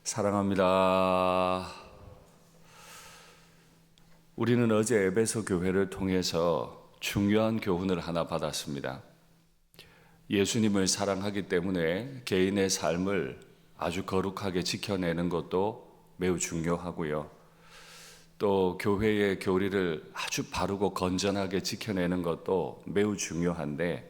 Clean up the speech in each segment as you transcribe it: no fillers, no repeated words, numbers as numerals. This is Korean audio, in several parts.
사랑합니다. 우리는 어제 에베소 교회를 통해서 중요한 교훈을 하나 받았습니다. 예수님을 사랑하기 때문에 개인의 삶을 아주 거룩하게 지켜내는 것도 매우 중요하고요. 또 교회의 교리를 아주 바르고 건전하게 지켜내는 것도 매우 중요한데,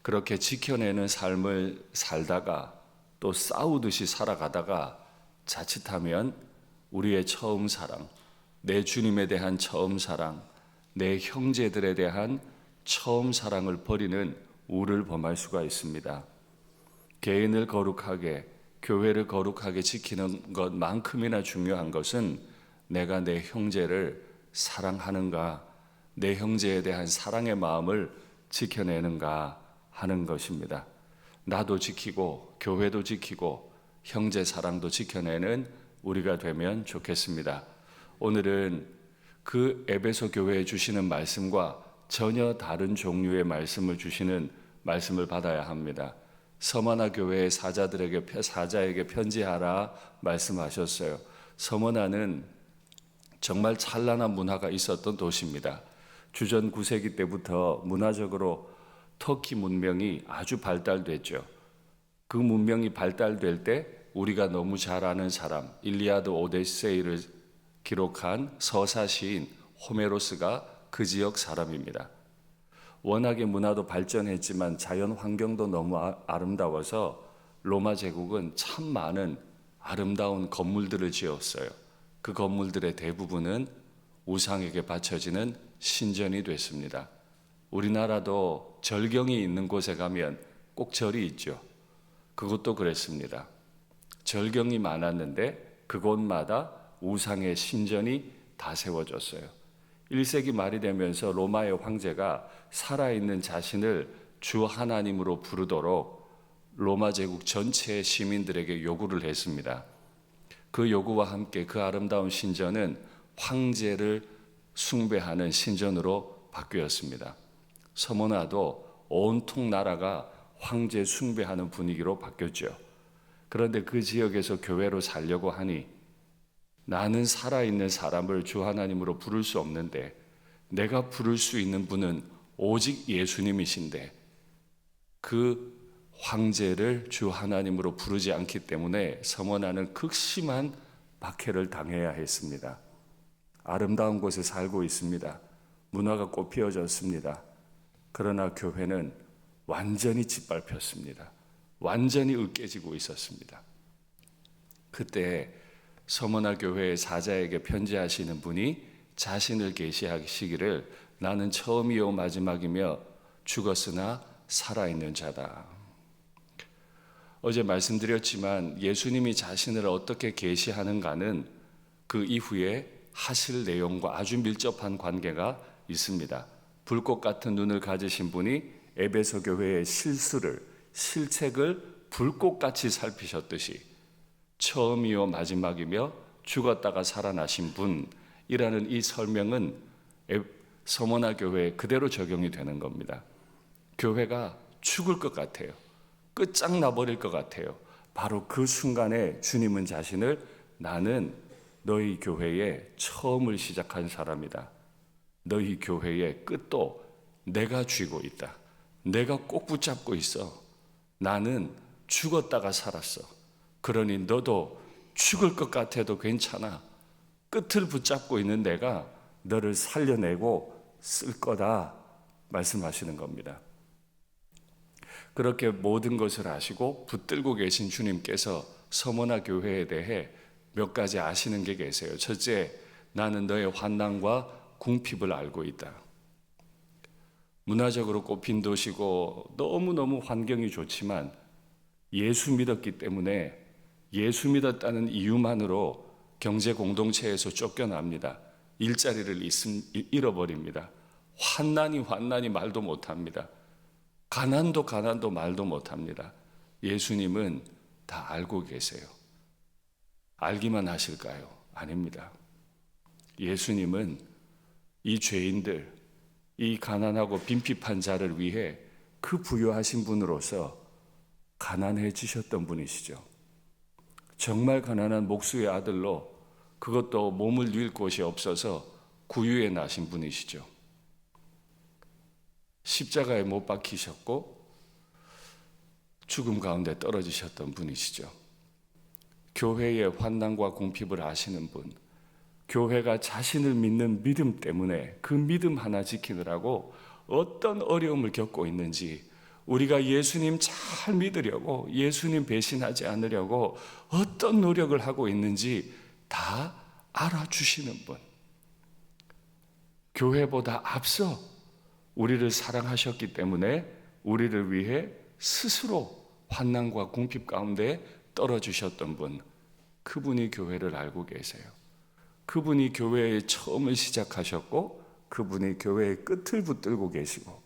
그렇게 지켜내는 삶을 살다가 또 싸우듯이 살아가다가 자칫하면 우리의 처음 사랑, 내 주님에 대한 처음 사랑, 내 형제들에 대한 처음 사랑을 버리는 우를 범할 수가 있습니다. 개인을 거룩하게, 교회를 거룩하게 지키는 것만큼이나 중요한 것은 내가 내 형제를 사랑하는가, 내 형제에 대한 사랑의 마음을 지켜내는가 하는 것입니다. 나도 지키고 교회도 지키고 형제 사랑도 지켜내는 우리가 되면 좋겠습니다. 오늘은 그 에베소 교회에 주시는 말씀과 전혀 다른 종류의 말씀을 주시는 말씀을 받아야 합니다. 서머나 교회의 사자에게 편지하라 말씀하셨어요. 서머나는 정말 찬란한 문화가 있었던 도시입니다. 주전 9세기 때부터 문화적으로 터키 문명이 아주 발달됐죠. 그 문명이 발달될 때 우리가 너무 잘 아는 사람, 일리아드 오데세이를 기록한 서사 시인 호메로스가 그 지역 사람입니다. 워낙에 문화도 발전했지만 자연 환경도 너무 아름다워서 로마 제국은 참 많은 아름다운 건물들을 지었어요. 그 건물들의 대부분은 우상에게 바쳐지는 신전이 됐습니다. 우리나라도 절경이 있는 곳에 가면 꼭 절이 있죠. 그것도 그랬습니다. 절경이 많았는데 그곳마다 우상의 신전이 다 세워졌어요. 1세기 말이 되면서 로마의 황제가 살아있는 자신을 주 하나님으로 부르도록 로마 제국 전체의 시민들에게 요구를 했습니다. 그 요구와 함께 그 아름다운 신전은 황제를 숭배하는 신전으로 바뀌었습니다. 서머나도 온통 나라가 황제 숭배하는 분위기로 바뀌었죠. 그런데 그 지역에서 교회로 살려고 하니 나는 살아있는 사람을 주 하나님으로 부를 수 없는데 내가 부를 수 있는 분은 오직 예수님이신데 그 황제를 주 하나님으로 부르지 않기 때문에 서머나는 극심한 박해를 당해야 했습니다. 아름다운 곳에 살고 있습니다. 문화가 꽃피어졌습니다. 그러나 교회는 완전히 짓밟혔습니다. 완전히 으깨지고 있었습니다. 그때 서머나 교회의 사자에게 편지하시는 분이 자신을 계시하시기를 나는 처음이요 마지막이며 죽었으나 살아있는 자다. 어제 말씀드렸지만 예수님이 자신을 어떻게 계시하는가는 그 이후에 하실 내용과 아주 밀접한 관계가 있습니다. 불꽃 같은 눈을 가지신 분이 에베소 교회의 실책을 불꽃같이 살피셨듯이 처음이요 마지막이며 죽었다가 살아나신 분이라는 이 설명은 서머나 교회에 그대로 적용이 되는 겁니다. 교회가 죽을 것 같아요. 끝장나 버릴 것 같아요. 바로 그 순간에 주님은 자신을 나는 너희 교회의 처음을 시작한 사람이다. 너희 교회의 끝도 내가 쥐고 있다. 내가 꼭 붙잡고 있어. 나는 죽었다가 살았어. 그러니 너도 죽을 것 같아도 괜찮아. 끝을 붙잡고 있는 내가 너를 살려내고 쓸 거다 말씀하시는 겁니다. 그렇게 모든 것을 아시고 붙들고 계신 주님께서 서머나 교회에 대해 몇 가지 아시는 게 계세요. 첫째, 나는 너의 환난과 궁핍을 알고 있다. 문화적으로 꽃핀 도시고 너무너무 환경이 좋지만 예수 믿었기 때문에 예수 믿었다는 이유만으로 경제 공동체에서 쫓겨납니다. 일자리를 잃어버립니다. 환난이 말도 못합니다. 가난도 말도 못합니다. 예수님은 다 알고 계세요. 알기만 하실까요? 아닙니다. 예수님은 이 죄인들, 이 가난하고 빈핍한 자를 위해 그 부유하신 분으로서 가난해지셨던 분이시죠. 정말 가난한 목수의 아들로 그것도 몸을 뉘을 곳이 없어서 구유에 나신 분이시죠. 십자가에 못 박히셨고 죽음 가운데 떨어지셨던 분이시죠. 교회의 환난과 궁핍을 아시는 분, 교회가 자신을 믿는 믿음 때문에 그 믿음 하나 지키느라고 어떤 어려움을 겪고 있는지, 우리가 예수님 잘 믿으려고, 예수님 배신하지 않으려고 어떤 노력을 하고 있는지 다 알아주시는 분, 교회보다 앞서 우리를 사랑하셨기 때문에 우리를 위해 스스로 환난과 궁핍 가운데 떨어지셨던 분, 그분이 교회를 알고 계세요. 그분이 교회의 처음을 시작하셨고, 그분이 교회의 끝을 붙들고 계시고,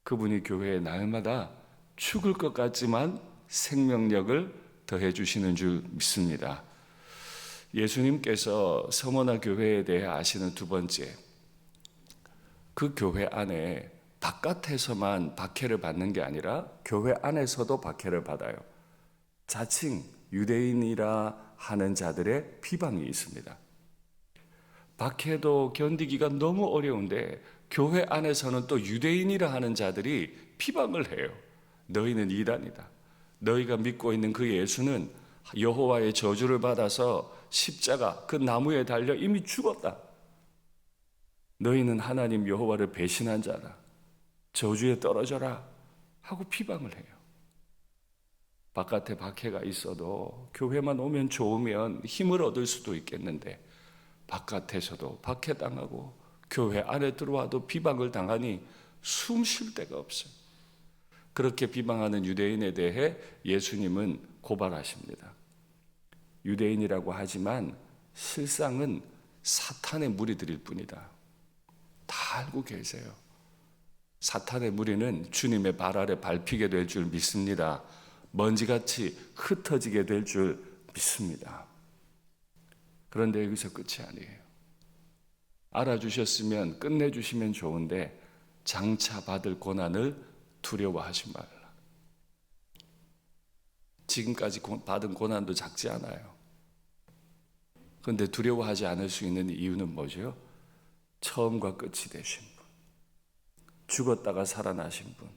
그분이 교회에 날마다 죽을 것 같지만 생명력을 더해 주시는 줄 믿습니다. 예수님께서 서머나 교회에 대해 아시는 두 번째, 그 교회 안에 바깥에서만 박해를 받는 게 아니라 교회 안에서도 박해를 받아요. 자칭 유대인이라 하는 자들의 비방이 있습니다. 박해도 견디기가 너무 어려운데 교회 안에서는 또 유대인이라 하는 자들이 비방을 해요. 너희는 이단이다. 너희가 믿고 있는 그 예수는 여호와의 저주를 받아서 십자가 그 나무에 달려 이미 죽었다. 너희는 하나님 여호와를 배신한 자라. 저주에 떨어져라 하고 비방을 해요. 바깥에 박해가 있어도 교회만 오면 좋으면 힘을 얻을 수도 있겠는데, 바깥에서도 박해당하고 교회 안에 들어와도 비방을 당하니 숨 쉴 데가 없어요. 그렇게 비방하는 유대인에 대해 예수님은 고발하십니다. 유대인이라고 하지만 실상은 사탄의 무리들일 뿐이다. 다 알고 계세요. 사탄의 무리는 주님의 발 아래 밟히게 될 줄 믿습니다. 먼지같이 흩어지게 될 줄 믿습니다. 그런데 여기서 끝이 아니에요. 알아주셨으면 끝내주시면 좋은데 장차 받을 고난을 두려워하지 말라. 지금까지 받은 고난도 작지 않아요. 그런데 두려워하지 않을 수 있는 이유는 뭐죠? 처음과 끝이 되신 분, 죽었다가 살아나신 분,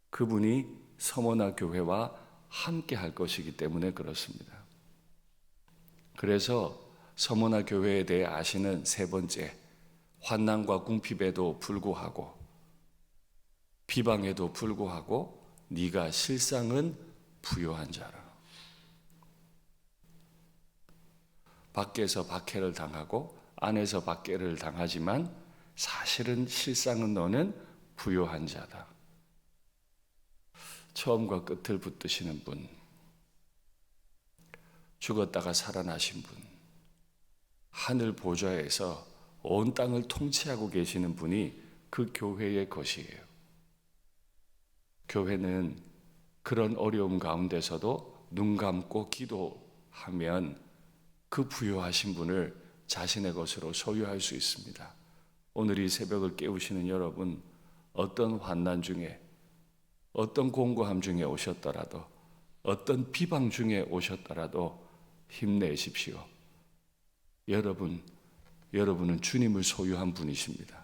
그분이 서머나 교회와 함께 할 것이기 때문에 그렇습니다. 그래서 서머나 교회에 대해 아시는 세 번째, 환난과 궁핍에도 불구하고 비방에도 불구하고 네가 실상은 부요한 자라. 밖에서 박해를 당하고 안에서 박해를 당하지만 사실은 실상은 너는 부요한 자다. 처음과 끝을 붙드시는 분, 죽었다가 살아나신 분, 하늘 보좌에서 온 땅을 통치하고 계시는 분이 그 교회의 것이에요. 교회는 그런 어려움 가운데서도 눈 감고 기도하면 그 부요하신 분을 자신의 것으로 소유할 수 있습니다. 오늘 이 새벽을 깨우시는 여러분, 어떤 환난 중에, 어떤 공고함 중에 오셨더라도, 어떤 비방 중에 오셨더라도 힘내십시오. 여러분은 주님을 소유한 분이십니다.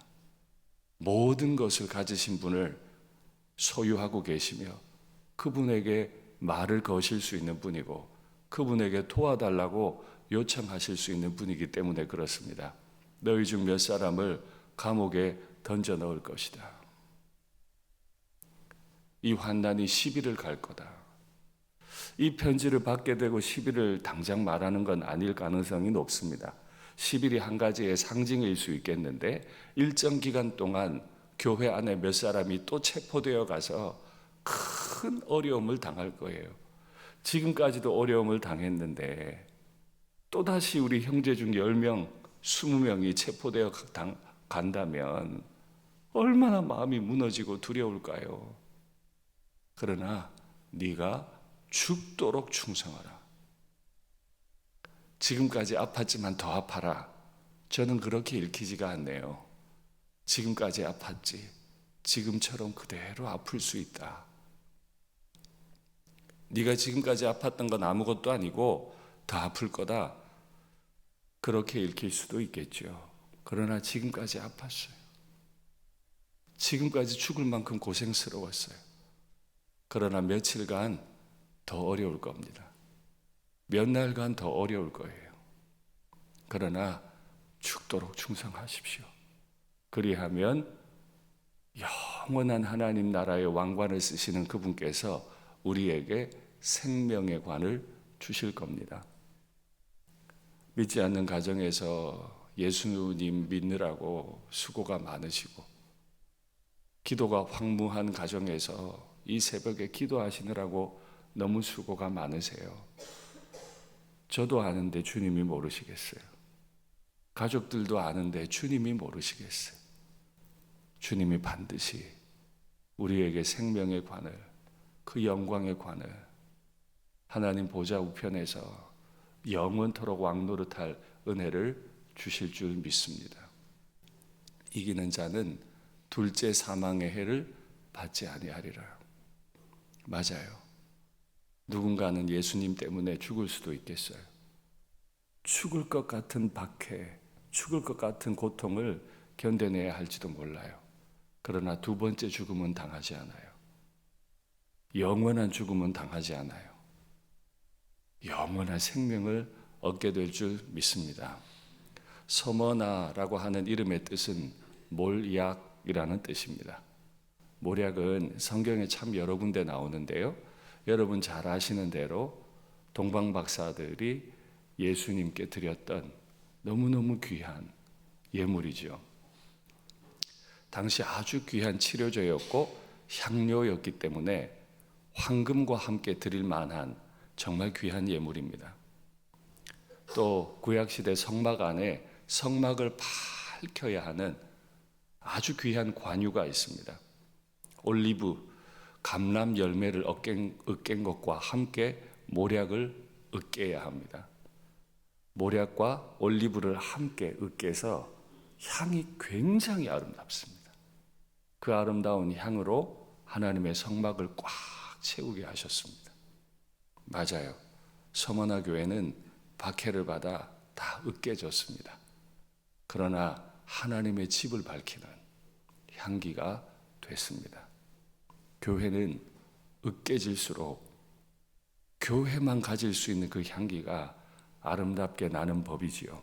모든 것을 가지신 분을 소유하고 계시며 그분에게 말을 거실 수 있는 분이고 그분에게 도와달라고 요청하실 수 있는 분이기 때문에 그렇습니다. 너희 중 몇 사람을 감옥에 던져 넣을 것이다. 이 환난이 10일을 갈 거다. 이 편지를 받게 되고 10일을 당장 말하는 건 아닐 가능성이 높습니다. 10일이 한 가지의 상징일 수 있겠는데 일정 기간 동안 교회 안에 몇 사람이 또 체포되어 가서 큰 어려움을 당할 거예요. 지금까지도 어려움을 당했는데 또다시 우리 형제 중 10명, 20명이 체포되어 간다면 얼마나 마음이 무너지고 두려울까요? 그러나 네가 죽도록 충성하라. 지금까지 아팠지만 더 아파라. 저는 그렇게 읽히지가 않네요. 지금까지 아팠지. 지금처럼 그대로 아플 수 있다. 네가 지금까지 아팠던 건 아무것도 아니고 더 아플 거다. 그렇게 읽힐 수도 있겠죠. 그러나 지금까지 아팠어요. 지금까지 죽을 만큼 고생스러웠어요. 그러나 며칠간 더 어려울 겁니다. 몇 날간 더 어려울 거예요. 그러나 죽도록 충성하십시오. 그리하면 영원한 하나님 나라의 왕관을 쓰시는 그분께서 우리에게 생명의 관을 주실 겁니다. 믿지 않는 가정에서 예수님 믿느라고 수고가 많으시고, 기도가 황무한 가정에서 이 새벽에 기도하시느라고 너무 수고가 많으세요. 저도 아는데 주님이 모르시겠어요. 가족들도 아는데 주님이 모르시겠어요. 주님이 반드시 우리에게 생명의 관을, 그 영광의 관을 하나님 보좌 우편에서 영원토록 왕노릇할 은혜를 주실 줄 믿습니다. 이기는 자는 둘째 사망의 해를 받지 아니하리라. 맞아요. 누군가는 예수님 때문에 죽을 수도 있겠어요. 죽을 것 같은 박해, 죽을 것 같은 고통을 견뎌내야 할지도 몰라요. 그러나 두 번째 죽음은 당하지 않아요. 영원한 죽음은 당하지 않아요. 영원한 생명을 얻게 될 줄 믿습니다. 서머나라고 하는 이름의 뜻은 몰약이라는 뜻입니다. 몰약은 성경에 참 여러 군데 나오는데요. 여러분 잘 아시는 대로 동방 박사들이 예수님께 드렸던 너무너무 귀한 예물이죠. 당시 아주 귀한 치료제였고 향료였기 때문에 황금과 함께 드릴 만한 정말 귀한 예물입니다. 또 구약시대 성막 안에 성막을 밝혀야 하는 아주 귀한 관유가 있습니다. 올리브, 감람 열매를 으깬 것과 함께 모략을 으깨야 합니다. 모략과 올리브를 함께 으깨서 향이 굉장히 아름답습니다. 그 아름다운 향으로 하나님의 성막을 꽉 채우게 하셨습니다. 맞아요. 서머나 교회는 박해를 받아 다 으깨졌습니다. 그러나 하나님의 집을 밝히는 향기가 됐습니다. 교회는 으깨질수록 교회만 가질 수 있는 그 향기가 아름답게 나는 법이지요.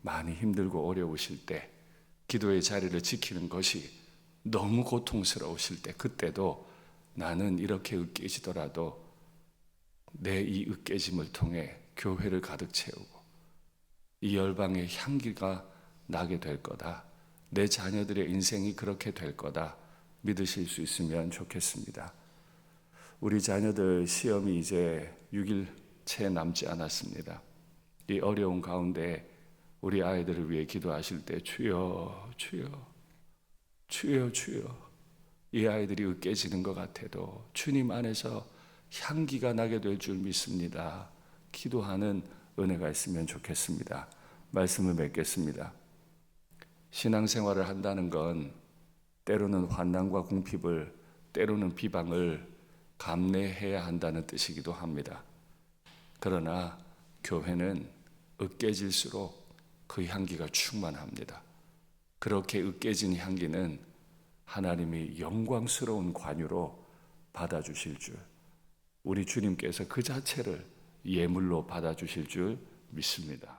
많이 힘들고 어려우실 때 기도의 자리를 지키는 것이 너무 고통스러우실 때, 그때도 나는 이렇게 으깨지더라도 내 이 으깨짐을 통해 교회를 가득 채우고 이 열방의 향기가 나게 될 거다. 내 자녀들의 인생이 그렇게 될 거다. 믿으실 수 있으면 좋겠습니다. 우리 자녀들 시험이 이제 6일 채 남지 않았습니다. 이 어려운 가운데 우리 아이들을 위해 기도하실 때 주여 주여 주여 주여, 이 아이들이 으깨지는 것 같아도 주님 안에서 향기가 나게 될 줄 믿습니다. 기도하는 은혜가 있으면 좋겠습니다. 말씀을 맺겠습니다. 신앙생활을 한다는 건 때로는 환난과 궁핍을, 때로는 비방을 감내해야 한다는 뜻이기도 합니다. 그러나 교회는 으깨질수록 그 향기가 충만합니다. 그렇게 으깨진 향기는 하나님이 영광스러운 관유로 받아주실 줄, 우리 주님께서 그 자체를 예물로 받아주실 줄 믿습니다.